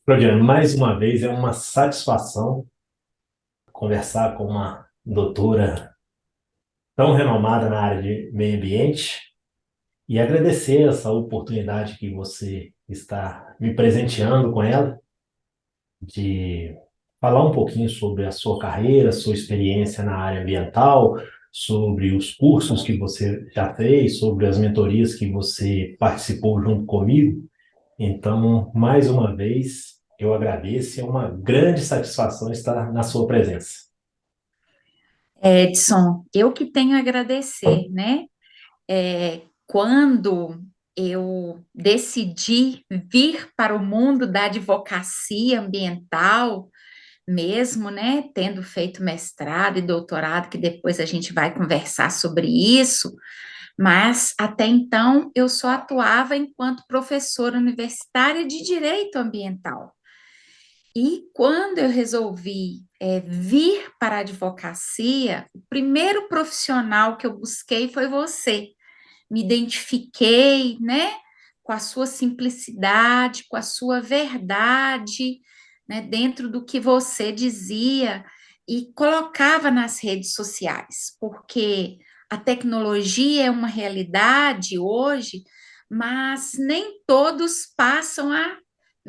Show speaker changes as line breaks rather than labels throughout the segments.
Claudiano, mais uma vez é uma satisfação conversar com uma doutora tão renomada na área de meio ambiente e agradecer essa oportunidade que você está me presenteando com ela, de falar um pouquinho sobre a sua carreira, sua experiência na área ambiental, sobre os cursos que você já fez, sobre as mentorias que você participou junto comigo. Então, mais uma vez, eu agradeço, é uma grande satisfação estar na sua presença.
Edson, eu que tenho a agradecer, né? Quando eu decidi vir para o mundo da advocacia ambiental, mesmo, né, tendo feito mestrado e doutorado, que depois a gente vai conversar sobre isso, mas até então eu só atuava enquanto professora universitária de direito ambiental. E quando eu resolvi vir para a advocacia, o primeiro profissional que eu busquei foi você. Me identifiquei, né, com a sua simplicidade, com a sua verdade, né, dentro do que você dizia e colocava nas redes sociais, porque a tecnologia é uma realidade hoje, mas nem todos passam a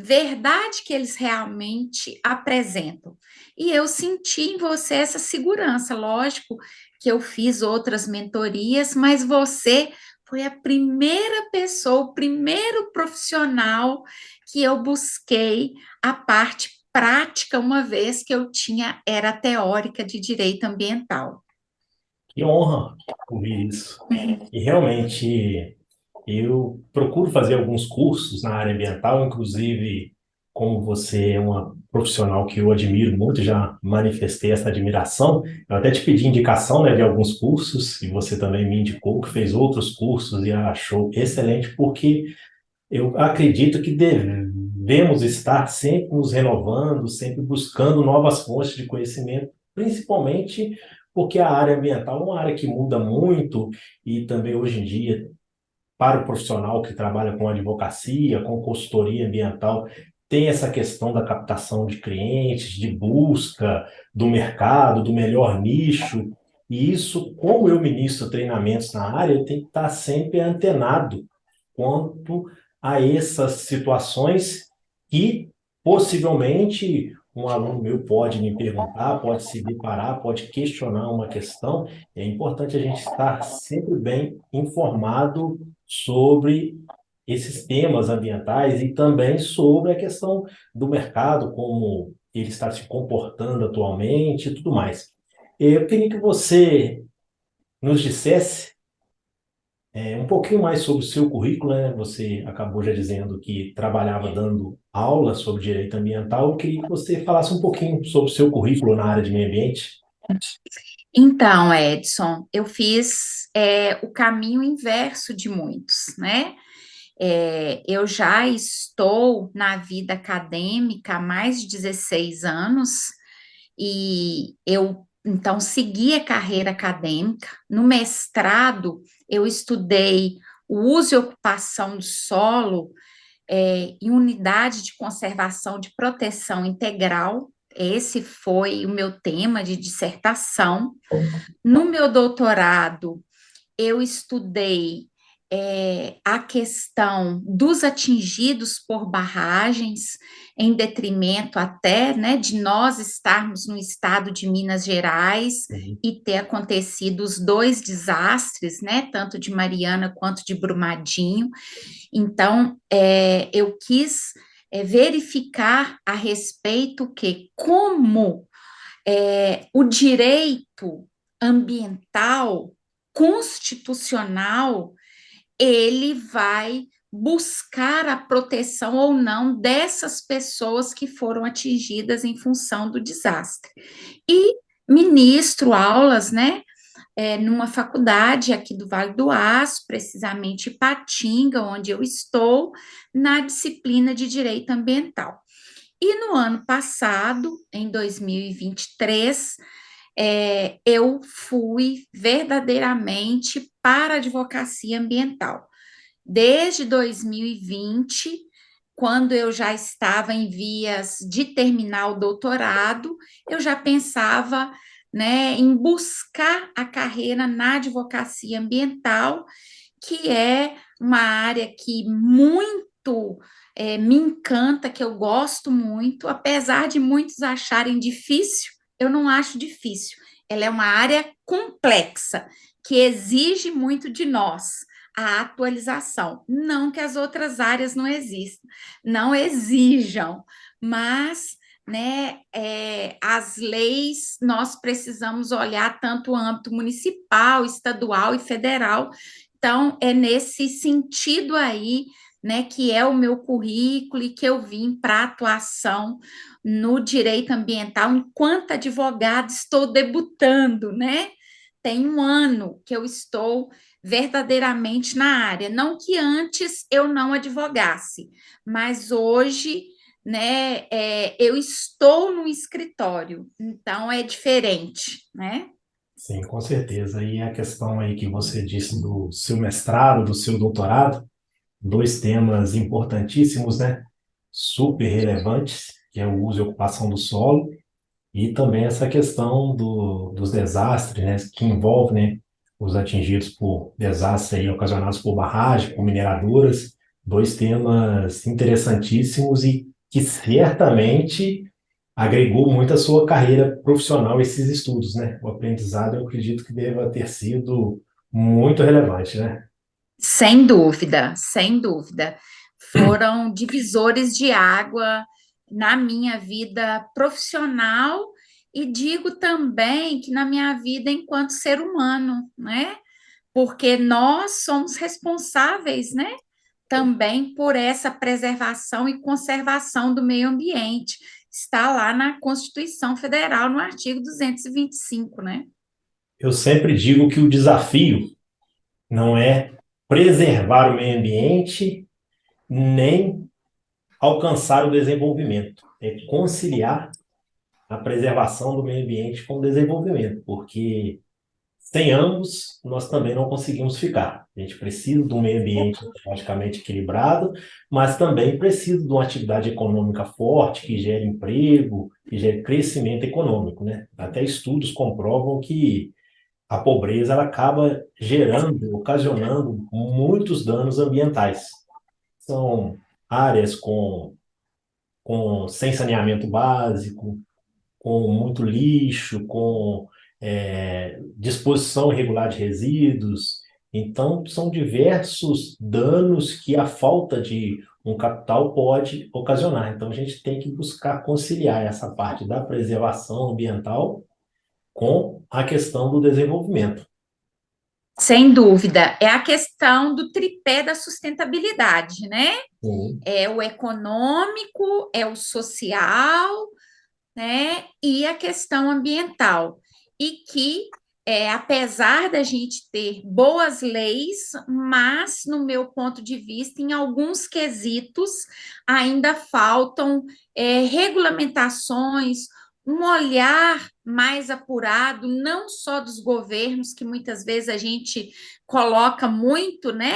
verdade que eles realmente apresentam. E eu senti em você essa segurança, lógico que eu fiz outras mentorias, mas você foi a primeira pessoa, o primeiro profissional que eu busquei a parte prática, uma vez que eu tinha, era teórica de direito ambiental.
Que honra ouvir isso. E realmente, eu procuro fazer alguns cursos na área ambiental, inclusive, como você é uma profissional que eu admiro muito, já manifestei essa admiração. Eu até te pedi indicação, né, de alguns cursos, e você também me indicou que fez outros cursos e achou excelente, porque eu acredito que devemos estar sempre nos renovando, sempre buscando novas fontes de conhecimento, principalmente porque a área ambiental é uma área que muda muito e também hoje em dia, para o profissional que trabalha com advocacia, com consultoria ambiental, tem essa questão da captação de clientes, de busca do mercado, do melhor nicho. E isso, como eu ministro treinamentos na área, eu tenho que estar sempre antenado quanto a essas situações que possivelmente um aluno meu pode me perguntar, pode se deparar, pode questionar uma questão. É importante a gente estar sempre bem informado sobre esses temas ambientais e também sobre a questão do mercado, como ele está se comportando atualmente e tudo mais. Eu queria que você nos dissesse um pouquinho mais sobre o seu currículo, né? Você acabou já dizendo que trabalhava dando aula sobre direito ambiental. Eu queria que você falasse um pouquinho sobre o seu currículo na área de meio ambiente.
Então, Edson, eu fiz o caminho inverso de muitos, né? Eu já estou na vida acadêmica há mais de 16 anos e eu então segui a carreira acadêmica. No mestrado, eu estudei o uso e ocupação do solo em unidade de conservação de proteção integral. Esse foi o meu tema de dissertação. No meu doutorado, eu estudei a questão dos atingidos por barragens, em detrimento até, né, de nós estarmos no estado de Minas Gerais
Uhum.
e ter acontecido os dois desastres, né, tanto de Mariana quanto de Brumadinho. Então, eu quis verificar a respeito que como o direito ambiental constitucional ele vai buscar a proteção ou não dessas pessoas que foram atingidas em função do desastre. E ministro aulas, né, numa faculdade aqui do Vale do Aço, precisamente Ipatinga, onde eu estou, na disciplina de Direito Ambiental. E no ano passado, em 2023, eu fui verdadeiramente para a advocacia ambiental. Desde 2020, quando eu já estava em vias de terminar o doutorado, eu já pensava, né, em buscar a carreira na advocacia ambiental, que é uma área que muito me encanta, que eu gosto muito, apesar de muitos acharem difícil, eu não acho difícil. Ela é uma área complexa, que exige muito de nós a atualização. Não que as outras áreas não existam, não exijam, mas né, as leis nós precisamos olhar tanto o âmbito municipal, estadual e federal. Então, é nesse sentido aí, né, que é o meu currículo e que eu vim para atuação no direito ambiental enquanto advogada, estou debutando, né? Tem um ano que eu estou verdadeiramente na área. Não que antes eu não advogasse, mas hoje, né, eu estou no escritório, então é diferente, né?
Sim, com certeza. E a questão aí que você disse do seu mestrado, do seu doutorado, dois temas importantíssimos, né? Super relevantes, que é o uso e ocupação do solo, e também essa questão dos desastres, né? Que envolve, né? Os atingidos por desastres aí ocasionados por barragem, por mineradoras, dois temas interessantíssimos e que certamente agregou muito à sua carreira profissional esses estudos, né? O aprendizado, eu acredito que deva ter sido muito relevante, né?
Sem dúvida, sem dúvida. Foram divisores de água na minha vida profissional e digo também que na minha vida enquanto ser humano, né? Porque nós somos responsáveis, né? Também por essa preservação e conservação do meio ambiente. Está lá na Constituição Federal, no artigo 225, né?
Eu sempre digo que o desafio não é preservar o meio ambiente, nem alcançar o desenvolvimento, é conciliar a preservação do meio ambiente com o desenvolvimento, porque sem ambos nós também não conseguimos ficar. A gente precisa de um meio ambiente ecologicamente equilibrado, mas também precisa de uma atividade econômica forte que gere emprego, que gere crescimento econômico, né? Até estudos comprovam que a pobreza ela acaba gerando, ocasionando muitos danos ambientais. São áreas sem saneamento básico, com muito lixo, com disposição irregular de resíduos. Então, são diversos danos que a falta de um capital pode ocasionar. Então, a gente tem que buscar conciliar essa parte da preservação ambiental com a questão do desenvolvimento.
Sem dúvida, é a questão do tripé da sustentabilidade, né?
Sim.
É o econômico, é o social, né? E a questão ambiental. E que, apesar da gente ter boas leis, mas, no meu ponto de vista, em alguns quesitos ainda faltam regulamentações, um olhar mais apurado, não só dos governos, que muitas vezes a gente coloca muito, né?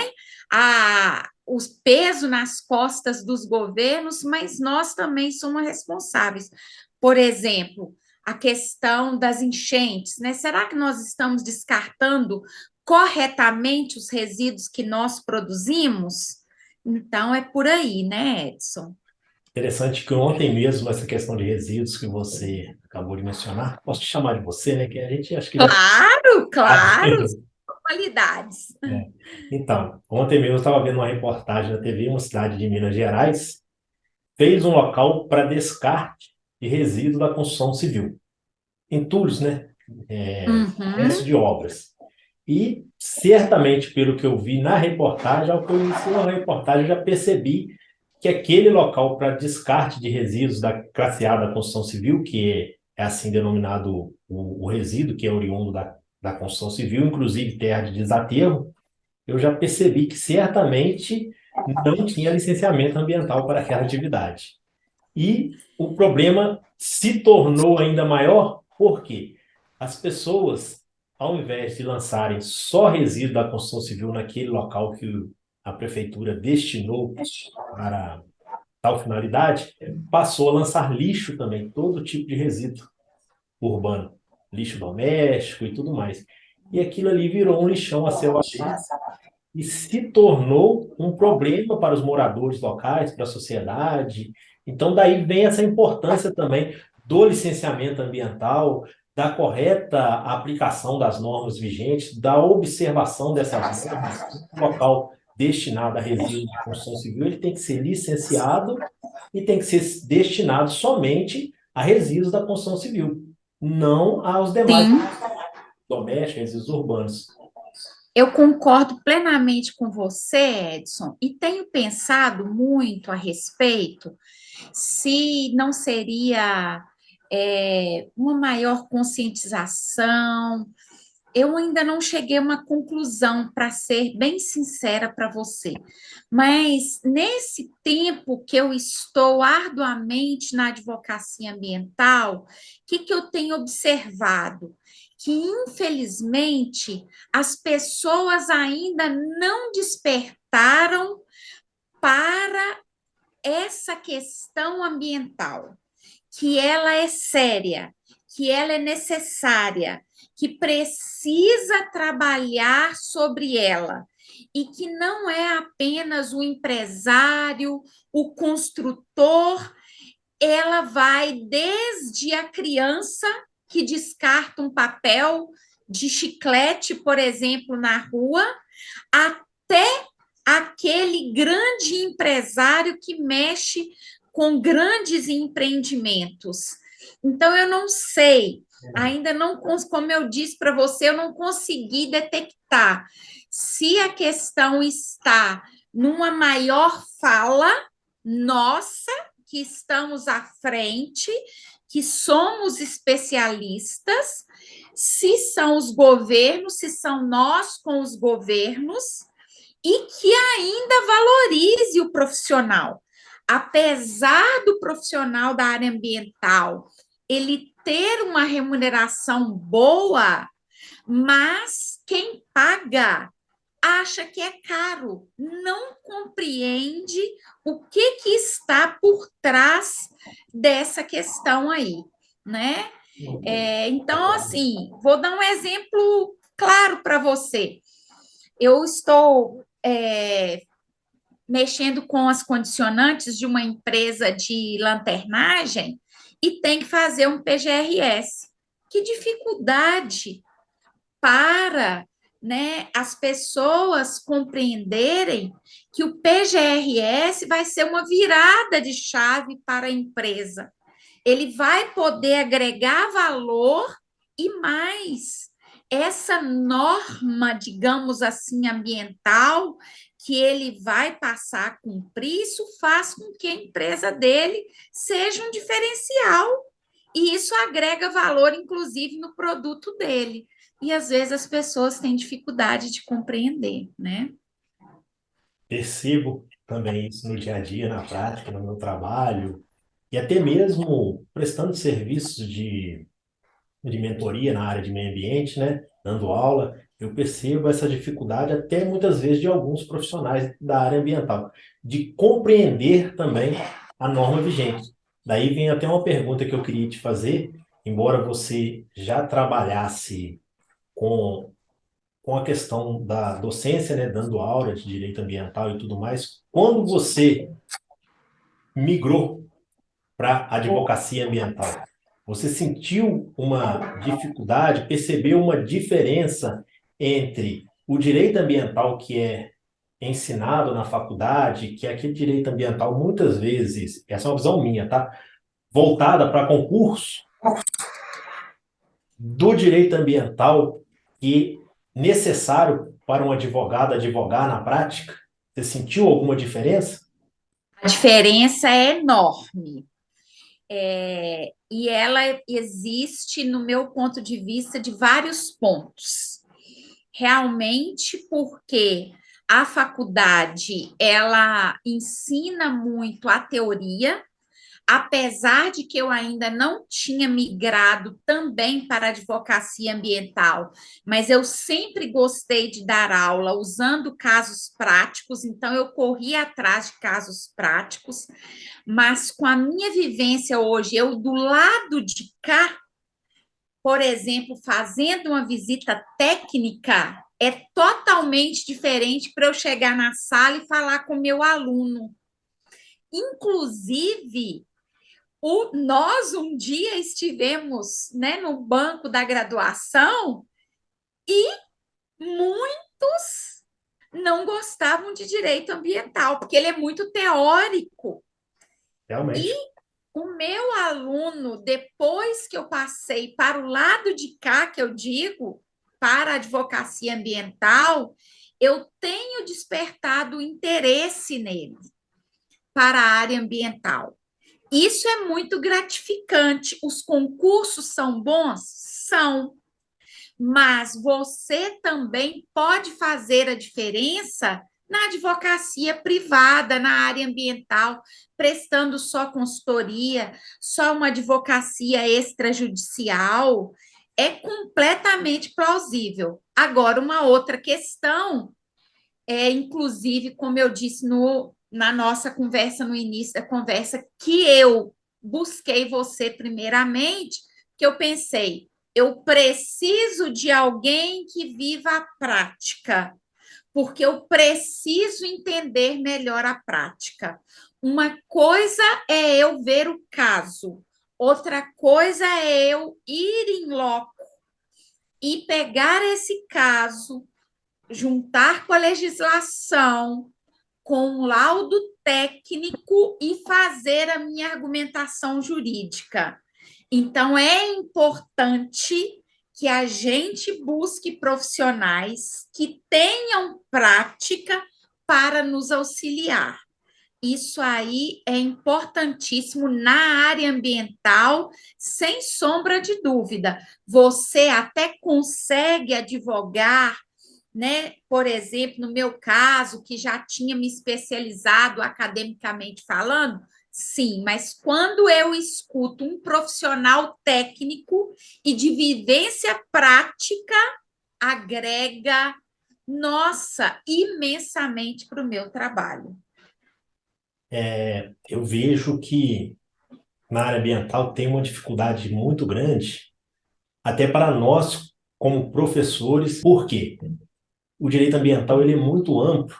O peso nas costas dos governos, mas nós também somos responsáveis. Por exemplo, a questão das enchentes, né? Será que nós estamos descartando corretamente os resíduos que nós produzimos? Então é por aí, né, Edson?
Interessante que ontem mesmo, essa questão de resíduos que você acabou de mencionar, posso te chamar de você, né? Que a gente acho que já
Claro, claro,
sabe.
qualidades.
É. Então, ontem mesmo eu estava vendo uma reportagem na TV, uma cidade de Minas Gerais fez um local para descarte de resíduos da construção civil. Entulhos, né?
Uhum.
Resto de obras. E certamente, pelo que eu vi na reportagem, ao conhecer a reportagem, eu já percebi que aquele local para descarte de resíduos da classe A da construção civil, que é assim denominado o resíduo, que é oriundo da construção civil, inclusive terra de desaterro, eu já percebi que certamente não tinha licenciamento ambiental para aquela atividade. E o problema se tornou ainda maior porque as pessoas, ao invés de lançarem só resíduo da construção civil naquele local que a prefeitura destinou para tal finalidade, passou a lançar lixo também, todo tipo de resíduo urbano, lixo doméstico e tudo mais. E aquilo ali virou um lixão a céu aberto e se tornou um problema para os moradores locais, para a sociedade. Então, daí vem essa importância também do licenciamento ambiental, da correta aplicação das normas vigentes, da observação dessas normas. O local destinado a resíduos de construção civil, ele tem que ser licenciado e tem que ser destinado somente a resíduos da construção civil, não aos demais
Sim,
domésticos, resíduos urbanos.
eu concordo plenamente com você, Edson, e tenho pensado muito a respeito se não seria uma maior conscientização. Eu ainda não cheguei a uma conclusão, para ser bem sincera para você, mas nesse tempo que eu estou arduamente na advocacia ambiental, o que eu tenho observado? Que, infelizmente, as pessoas ainda não despertaram para essa questão ambiental, que ela é séria, que ela é necessária, que precisa trabalhar sobre ela, e que não é apenas o empresário, o construtor, ela vai desde a criança que descarta um papel de chiclete, por exemplo, na rua, até aquele grande empresário que mexe com grandes empreendimentos. Então, eu não sei, ainda não, como eu disse para você, eu não consegui detectar se a questão está numa maior fala nossa, que estamos à frente, que somos especialistas, se são os governos, se são nós com os governos, e que ainda valorize o profissional. Apesar do profissional da área ambiental ele ter uma remuneração boa, mas quem paga acha que é caro, não compreende o que está por trás dessa questão aí, né? Então, assim, vou dar um exemplo claro para você. Eu estou mexendo com as condicionantes de uma empresa de lanternagem e tem que fazer um PGRS. Que dificuldade para, né, as pessoas compreenderem que o PGRS vai ser uma virada de chave para a empresa. Ele vai poder agregar valor e mais. Essa norma, digamos assim, ambiental, que ele vai passar a cumprir, isso faz com que a empresa dele seja um diferencial. E isso agrega valor, inclusive, no produto dele. E às vezes as pessoas têm dificuldade de compreender, né?
Percebo também isso no dia a dia, na prática, no meu trabalho, e até mesmo prestando serviços de mentoria na área de meio ambiente, né? Dando aula, eu percebo essa dificuldade até muitas vezes de alguns profissionais da área ambiental, de compreender também a norma vigente. Daí vem até uma pergunta que eu queria te fazer, embora você já trabalhasse com a questão da docência, né, dando aula de direito ambiental e tudo mais, quando você migrou para a advocacia ambiental, você sentiu uma dificuldade, percebeu uma diferença entre o direito ambiental que é ensinado na faculdade, que é aquele direito ambiental muitas vezes, essa é uma visão minha, tá? Voltada para concurso, do direito ambiental que necessário para um advogado advogar na prática? Você sentiu alguma diferença?
A diferença é enorme. E ela existe, no meu ponto de vista, de vários pontos. Realmente, porque a faculdade ela ensina muito a teoria, apesar de que eu ainda não tinha migrado também para a advocacia ambiental, mas eu sempre gostei de dar aula usando casos práticos, então eu corri atrás de casos práticos, mas com a minha vivência hoje, eu do lado de cá, por exemplo, fazendo uma visita técnica, é totalmente diferente para eu chegar na sala e falar com o meu aluno. Inclusive, nós um dia estivemos, né, no banco da graduação e muitos não gostavam de direito ambiental, porque ele é muito teórico. E
Realmente.
o meu aluno, depois que eu passei para o lado de cá, que eu digo, para a advocacia ambiental, eu tenho despertado interesse nele para a área ambiental. Isso é muito gratificante. Os concursos são bons? São. Mas você também pode fazer a diferença na advocacia privada, na área ambiental, prestando só consultoria, só uma advocacia extrajudicial. É completamente plausível. Agora, uma outra questão é, inclusive, como eu disse na nossa conversa, no início da conversa, que eu busquei você primeiramente, que eu pensei, eu preciso de alguém que viva a prática, porque eu preciso entender melhor a prática. Uma coisa é eu ver o caso, outra coisa é eu ir em loco e pegar esse caso, juntar com a legislação, com um laudo técnico e fazer a minha argumentação jurídica. Então, é importante que a gente busque profissionais que tenham prática para nos auxiliar. Isso aí é importantíssimo na área ambiental, sem sombra de dúvida. Você até consegue advogar, né? Por exemplo, no meu caso, que já tinha me especializado academicamente falando, sim, mas quando eu escuto um profissional técnico e de vivência prática, agrega, nossa, imensamente para o meu trabalho.
Eu vejo que na área ambiental tem uma dificuldade muito grande, até para nós, como professores. Por quê? O direito ambiental ele é muito amplo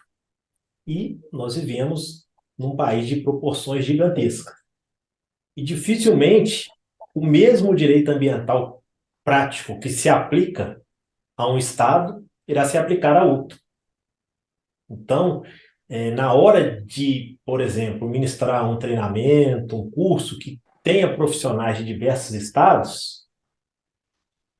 e nós vivemos num país de proporções gigantescas. E dificilmente o mesmo direito ambiental prático que se aplica a um estado irá se aplicar a outro. Então, na hora de, por exemplo, ministrar um treinamento, um curso que tenha profissionais de diversos estados,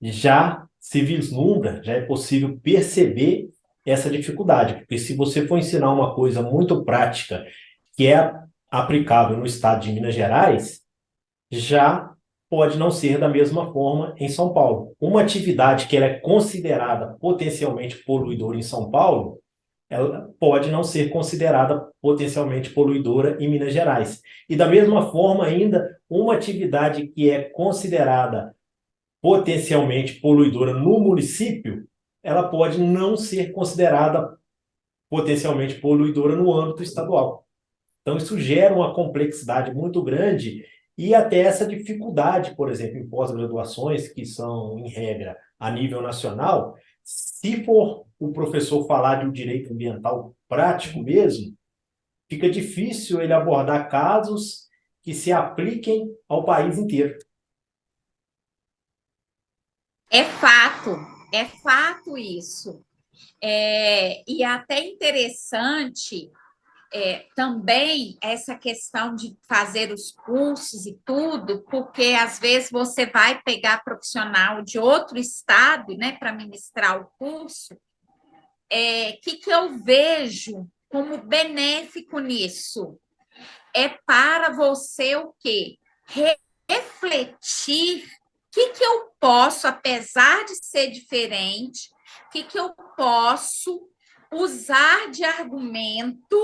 já se vislumbra, já é possível perceber essa dificuldade, porque se você for ensinar uma coisa muito prática que é aplicável no estado de Minas Gerais, já pode não ser da mesma forma em São Paulo. Uma atividade que ela é considerada potencialmente poluidora em São Paulo, ela pode não ser considerada potencialmente poluidora em Minas Gerais. E da mesma forma ainda, uma atividade que é considerada potencialmente poluidora no município, ela pode não ser considerada potencialmente poluidora no âmbito estadual. Então, isso gera uma complexidade muito grande e até essa dificuldade, por exemplo, em pós-graduações, que são, em regra, a nível nacional, se for o professor falar de um direito ambiental prático mesmo, fica difícil ele abordar casos que se apliquem ao país inteiro.
É fato isso. E é até interessante também essa questão de fazer os cursos e tudo, porque às vezes você vai pegar profissional de outro estado, né, para ministrar o curso. Que eu vejo como benéfico nisso? É para você o quê? Refletir que eu posso, apesar de ser diferente, que eu posso usar de argumento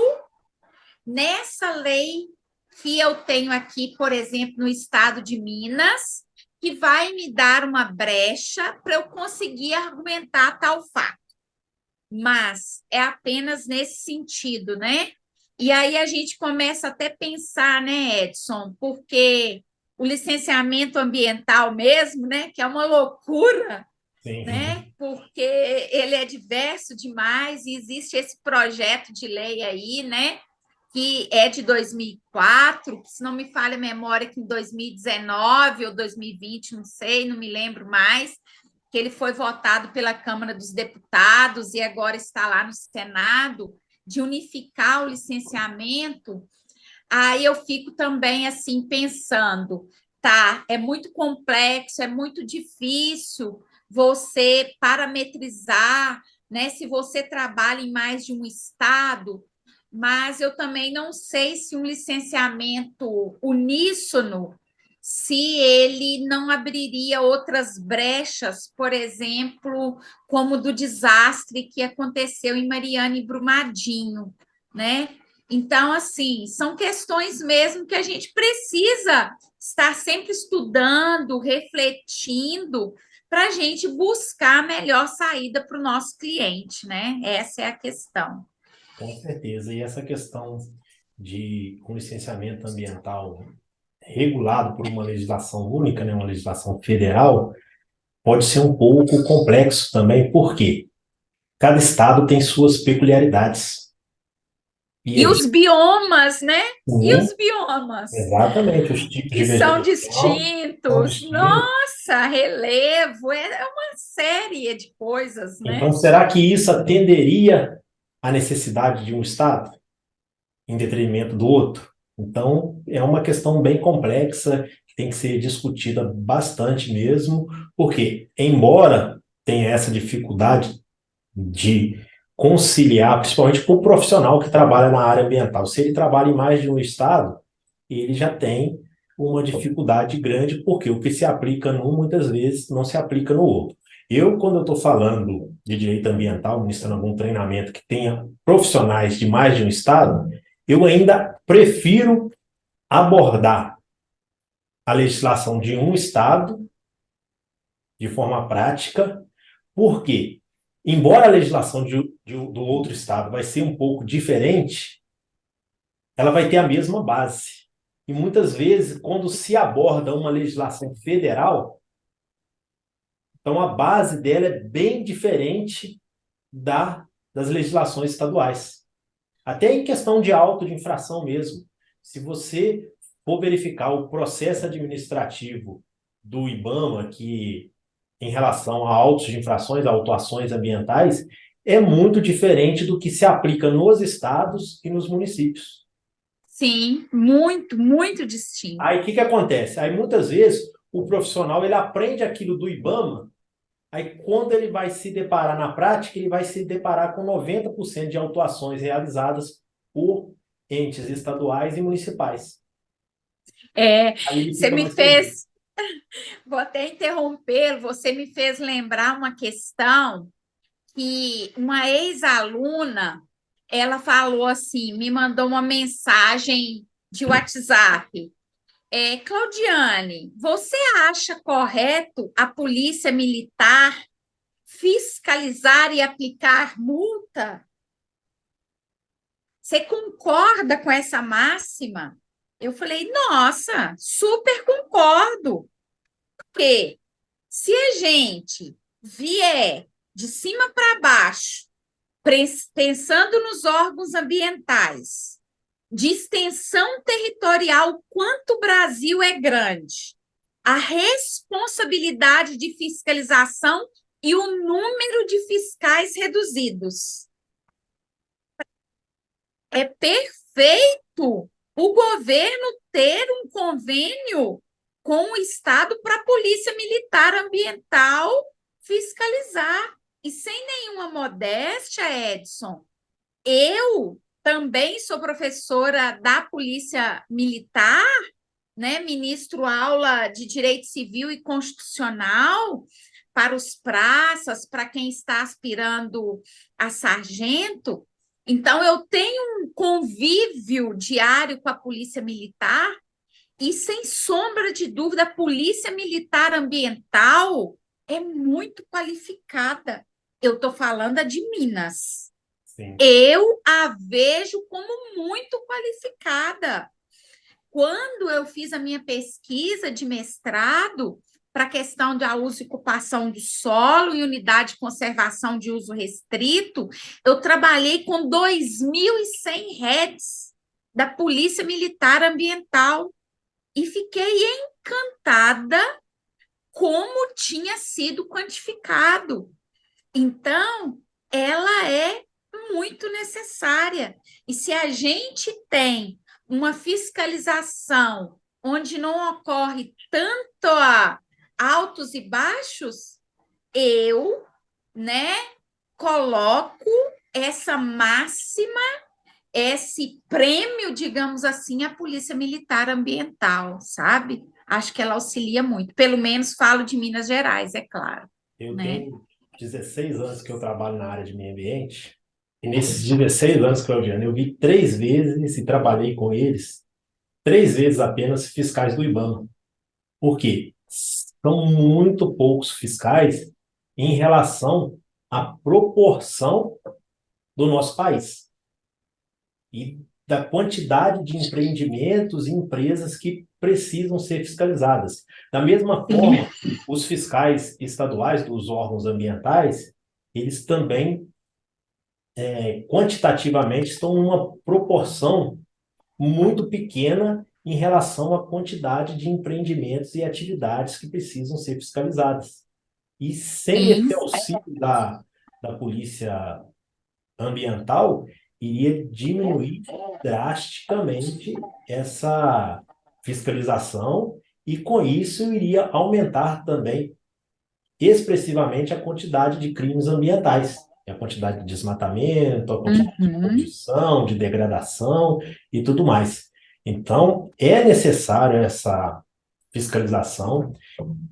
nessa lei que eu tenho aqui, por exemplo, no estado de Minas, que vai me dar uma brecha para eu conseguir argumentar tal fato. Mas é apenas nesse sentido, né? E aí a gente começa até a pensar, né, Edson, porque o licenciamento ambiental mesmo, né, que é uma loucura, né?
Sim.
Porque ele é diverso demais e existe esse projeto de lei aí, né? Que é de 2004, que, se não me falha a memória, que em 2019 ou 2020, não sei, não me lembro mais, que ele foi votado pela Câmara dos Deputados e agora está lá no Senado, de unificar o licenciamento. Aí eu fico também assim pensando, tá, é muito complexo, é muito difícil você parametrizar, né, se você trabalha em mais de um estado, mas eu também não sei se um licenciamento uníssono, se ele não abriria outras brechas, por exemplo, como do desastre que aconteceu em Mariana e Brumadinho, né? Então, assim, são questões mesmo que a gente precisa estar sempre estudando, refletindo, para a gente buscar a melhor saída para o nosso cliente, né? Essa é a questão.
Com certeza. E essa questão de um licenciamento ambiental regulado por uma legislação única, né, uma legislação federal, pode ser um pouco complexo também, porque cada estado tem suas peculiaridades. E
E
aí,
os biomas, né? E
sim,
os biomas,
exatamente, os tipos de
que são
vegetação são
distintos.
distintos.
Nossa, relevo, é uma série de coisas,
Então,
né?
será que isso atenderia à necessidade de um estado em detrimento do outro? Então, é uma questão bem complexa que tem que ser discutida bastante mesmo, porque, embora tenha essa dificuldade de conciliar, principalmente para o profissional que trabalha na área ambiental. Se ele trabalha em mais de um estado, ele já tem uma dificuldade grande, porque o que se aplica num, muitas vezes, não se aplica no outro. Eu, quando eu estou falando de direito ambiental, ministrando algum treinamento que tenha profissionais de mais de um estado, eu ainda prefiro abordar a legislação de um estado de forma prática. Por quê? Embora a legislação do outro estado vai ser um pouco diferente, ela vai ter a mesma base. E muitas vezes, quando se aborda uma legislação federal, então a base dela é bem diferente das legislações estaduais. Até em questão de auto de infração mesmo. Se você for verificar o processo administrativo do IBAMA, que em relação a autos de infrações, autuações ambientais, é muito diferente do que se aplica nos estados e nos municípios.
Sim, muito, muito distinto.
Aí o que acontece? Aí muitas vezes o profissional ele aprende aquilo do IBAMA, aí quando ele vai se deparar na prática, ele vai se deparar com 90% de autuações realizadas por entes estaduais e municipais.
É,
Aí ele
você
fica
me
mais perdido.
fez, vou até interrompê-lo, você me fez lembrar uma questão que uma ex-aluna, ela falou assim, me mandou uma mensagem de WhatsApp. Claudiane, você acha correto a polícia militar fiscalizar e aplicar multa? Você concorda com essa máxima? Eu falei, nossa, super concordo. Porque se a gente vier de cima para baixo, pensando nos órgãos ambientais, de extensão territorial, quanto o Brasil é grande, a responsabilidade de fiscalização e o número de fiscais reduzidos. É perfeito o governo ter um convênio com o Estado para a Polícia Militar Ambiental fiscalizar. E sem nenhuma modéstia, Edson, eu também sou professora da Polícia Militar, né? Ministro aula de Direito Civil e Constitucional para os praças, para quem está aspirando a sargento. Então, eu tenho um convívio diário com a Polícia Militar e, sem sombra de dúvida, a Polícia Militar Ambiental é muito qualificada. Eu estou falando a de Minas.
Sim.
Eu a vejo como muito qualificada. Quando eu fiz a minha pesquisa de mestrado para a questão da uso e ocupação do solo e unidade de conservação de uso restrito, eu trabalhei com 2.100 heads da Polícia Militar Ambiental e fiquei encantada como tinha sido quantificado. Então, ela é muito necessária. E se a gente tem uma fiscalização onde não ocorre tanto altos e baixos, eu, né, coloco essa máxima, esse prêmio, digamos assim, à Polícia Militar Ambiental, sabe? Acho que ela auxilia muito. Pelo menos falo de Minas Gerais, é claro,
Eu
né?
tenho 16 anos que eu trabalho na área de meio ambiente, e nesses 16 anos, Claudiano, eu vi 3 vezes e trabalhei com eles, 3 vezes apenas fiscais do IBAMA. Por quê? São muito poucos fiscais em relação à proporção do nosso país e da quantidade de empreendimentos e empresas que precisam ser fiscalizadas. Da mesma forma, os fiscais estaduais dos órgãos ambientais, eles também, quantitativamente, estão numa proporção muito pequena em relação à quantidade de empreendimentos e atividades que precisam ser fiscalizadas. E sem
Sim,
esse auxílio da polícia ambiental, iria diminuir drasticamente essa fiscalização e, com isso, iria aumentar também expressivamente a quantidade de crimes ambientais, a quantidade de desmatamento, a quantidade de
uhum.
poluição, de degradação e tudo mais. Então, é necessário essa fiscalização,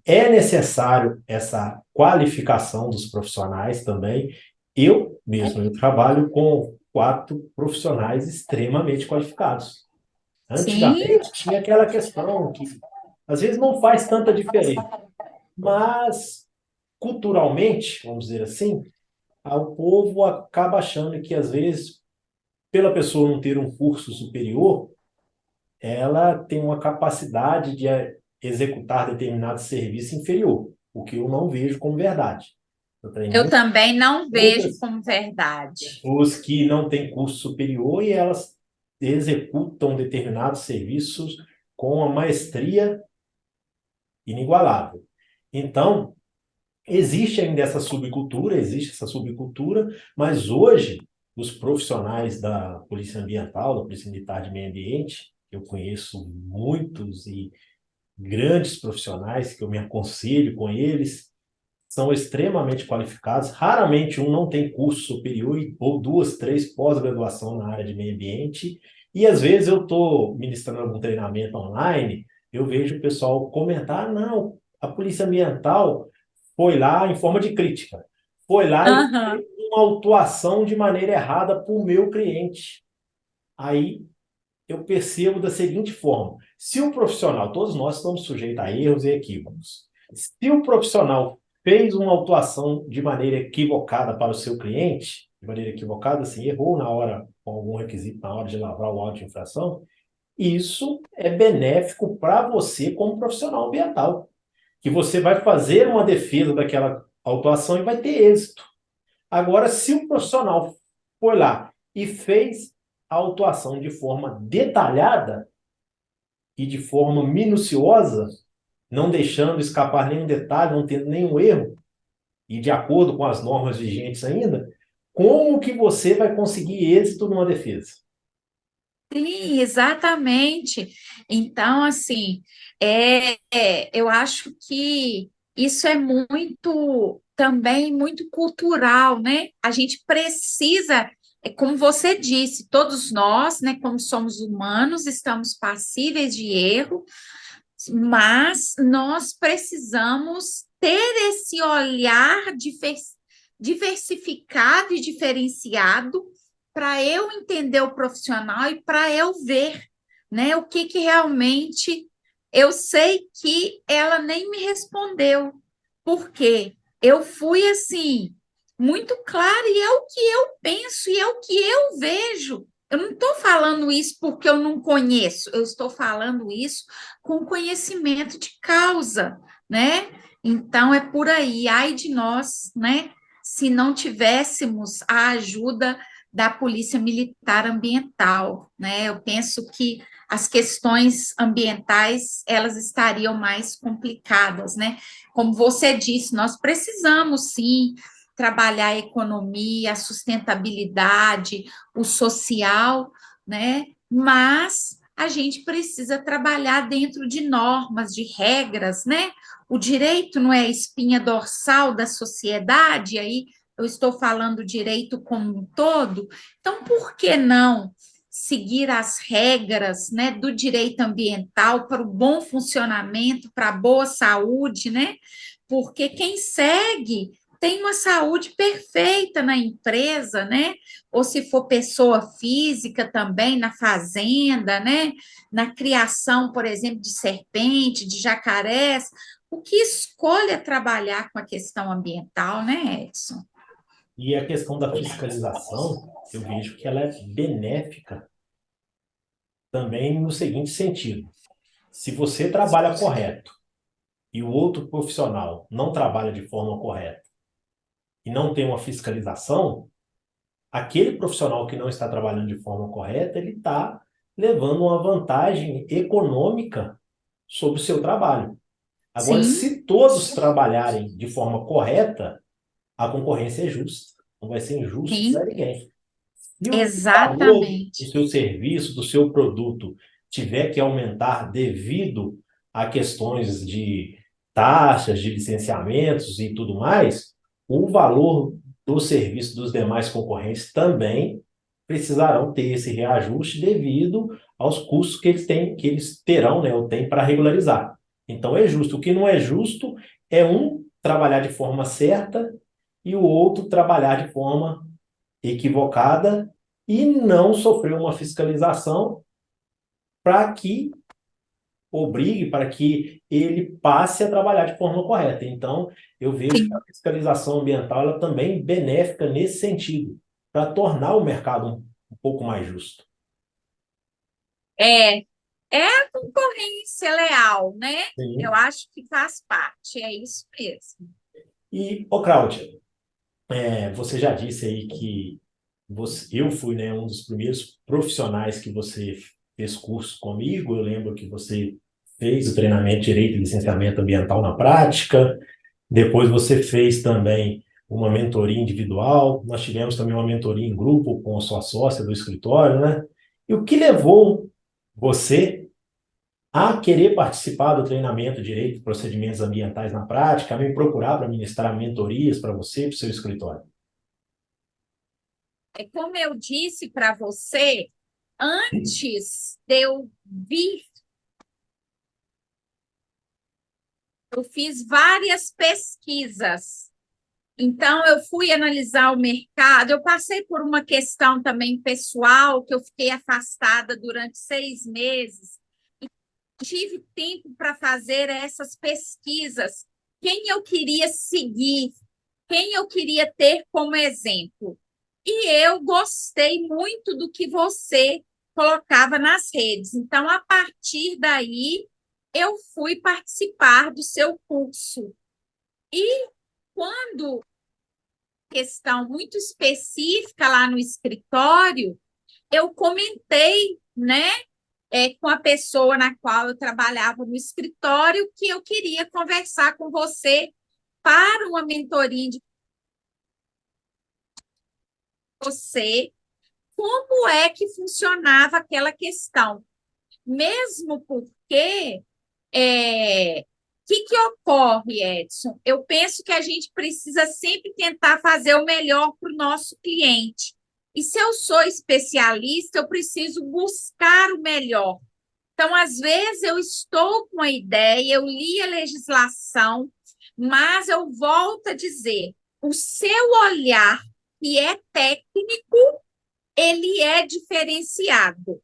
é necessário essa qualificação dos profissionais também. Eu mesmo, eu trabalho com 4 profissionais extremamente qualificados.
Sim,
Antigamente tinha aquela questão que às vezes não faz tanta diferença, mas culturalmente, vamos dizer assim, o povo acaba achando que às vezes, pela pessoa não ter um curso superior, ela tem uma capacidade de executar determinado serviço inferior, o que eu não vejo como verdade. Eu tenho
eu também não vejo
muitas
como verdade.
pessoas que não têm curso superior e elas executam determinados serviços com uma maestria inigualável. Então, existe essa subcultura, mas hoje os profissionais da Polícia Ambiental, da Polícia Militar de Meio Ambiente, eu conheço muitos e grandes profissionais que eu me aconselho com eles, são extremamente qualificados. Raramente um não tem curso superior ou 2, 3 pós-graduação na área de meio ambiente. E às vezes eu estou ministrando algum treinamento online, eu vejo o pessoal comentar: não, a Polícia Ambiental foi lá em forma de crítica, foi lá e fez
Aham.
uma autuação de maneira errada para o meu cliente. Aí eu percebo da seguinte forma: se o profissional, todos nós estamos sujeitos a erros e equívocos, se o profissional fez uma autuação de maneira equivocada para o seu cliente, de maneira equivocada, assim, errou na hora, com algum requisito, na hora de lavrar o auto de infração, isso é benéfico para você como profissional ambiental, que você vai fazer uma defesa daquela autuação e vai ter êxito. Agora, se o profissional foi lá e fez a autuação de forma detalhada e de forma minuciosa, não deixando escapar nenhum detalhe, não tendo nenhum erro, e de acordo com as normas vigentes ainda, como que você vai conseguir êxito numa defesa?
Sim, exatamente. Então, assim, eu acho que isso é muito, também muito cultural, né? A gente precisa, como você disse, todos nós, né, como somos humanos, estamos passíveis de erro, mas nós precisamos ter esse olhar diversificado e diferenciado para eu entender o profissional e para eu ver, né, o que realmente eu sei que ela nem me respondeu, porque eu fui assim muito clara e é o que eu penso e é o que eu vejo. Eu não estou falando isso porque eu não conheço, eu estou falando isso com conhecimento de causa, né? Então é por aí, ai de nós, né? Se não tivéssemos a ajuda da Polícia Militar Ambiental, né? Eu penso que as questões ambientais elas estariam mais complicadas, né? Como você disse, nós precisamos sim trabalhar a economia, a sustentabilidade, o social, né? Mas a gente precisa trabalhar dentro de normas, de regras, né? O direito não é a espinha dorsal da sociedade, aí eu estou falando direito como um todo, então por que não seguir as regras, né, do direito ambiental para o bom funcionamento, para a boa saúde, né? Porque quem segue tem uma saúde perfeita na empresa, né? Ou se for pessoa física também, na fazenda, né? Na criação, por exemplo, de serpente, de jacarés. O que escolha trabalhar com a questão ambiental, né, Edson?
E a questão da fiscalização, eu vejo que ela é benéfica também no seguinte sentido: se você trabalha correto e o outro profissional não trabalha de forma correta e não tem uma fiscalização, aquele profissional que não está trabalhando de forma correta, ele está levando uma vantagem econômica sobre o seu trabalho. Agora,
Sim,
se todos trabalharem de forma correta, a concorrência é justa. Não vai ser injusto para
sim,
ninguém. Se o valor do
exatamente.
seu serviço, do seu produto, tiver que aumentar devido a questões de taxas, de licenciamentos e tudo mais, o valor do serviço dos demais concorrentes também precisarão ter esse reajuste devido aos custos que eles têm, que eles terão, né, ou têm para regularizar. Então é justo. O que não é justo é um trabalhar de forma certa e o outro trabalhar de forma equivocada e não sofrer uma fiscalização para que obrigue, para que ele passe a trabalhar de forma correta. Então, eu vejo que a
Sim.
fiscalização ambiental ela também é benéfica nesse sentido, para tornar o mercado um pouco mais justo.
É, é a concorrência leal, né? Eu
Sim.
acho que faz parte, é isso mesmo.
E, ô Cláudia, você já disse aí que eu fui, né, um dos primeiros profissionais que você fez curso comigo. Eu lembro que você fez o treinamento de Direito e Licenciamento Ambiental na prática. Depois você fez também uma mentoria individual. Nós tivemos também uma mentoria em grupo com a sua sócia do escritório, né? E o que levou você a querer participar do treinamento de Direito e Procedimentos Ambientais na prática, a me procurar para ministrar mentorias para você, para o seu escritório?
É como eu disse para você, antes de eu vir, eu fiz várias pesquisas. Então, eu fui analisar o mercado. Eu passei por uma questão também pessoal, que eu fiquei afastada durante 6 meses. Tive tempo para fazer essas pesquisas. Quem eu queria seguir, quem eu queria ter como exemplo. E eu gostei muito do que você colocava nas redes. Então, a partir daí, eu fui participar do seu curso. E quando questão muito específica lá no escritório, eu comentei, né, com a pessoa na qual eu trabalhava no escritório que eu queria conversar com você para uma mentoria de você, como é que funcionava aquela questão. Mesmo porque que ocorre, Edson? Eu penso que a gente precisa sempre tentar fazer o melhor para o nosso cliente. E se eu sou especialista, eu preciso buscar o melhor. Então, às vezes, eu estou com a ideia, eu li a legislação, mas eu volto a dizer: o seu olhar, que é técnico, ele é diferenciado,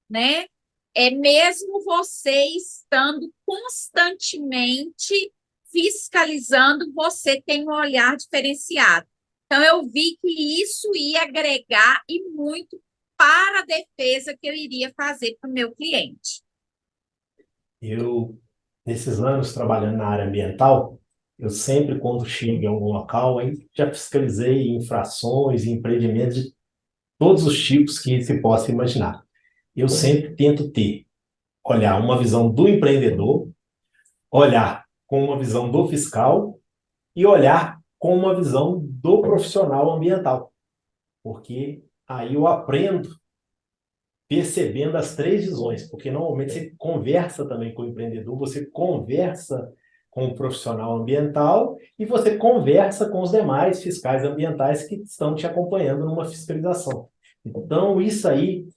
né? É mesmo você estando constantemente fiscalizando, você tem um olhar diferenciado. Então, eu vi que isso ia agregar e muito para a defesa que eu iria fazer para o meu cliente.
Eu, nesses anos trabalhando na área ambiental, eu sempre, quando chego em algum local, aí já fiscalizei infrações e empreendimentos de todos os tipos que se possa imaginar. Eu sempre tento olhar uma visão do empreendedor, olhar com uma visão do fiscal e olhar com uma visão do profissional ambiental, porque aí eu aprendo percebendo as três visões, porque normalmente você conversa também com o empreendedor, você conversa com o profissional ambiental e você conversa com os demais fiscais ambientais que estão te acompanhando numa fiscalização. Então, isso aí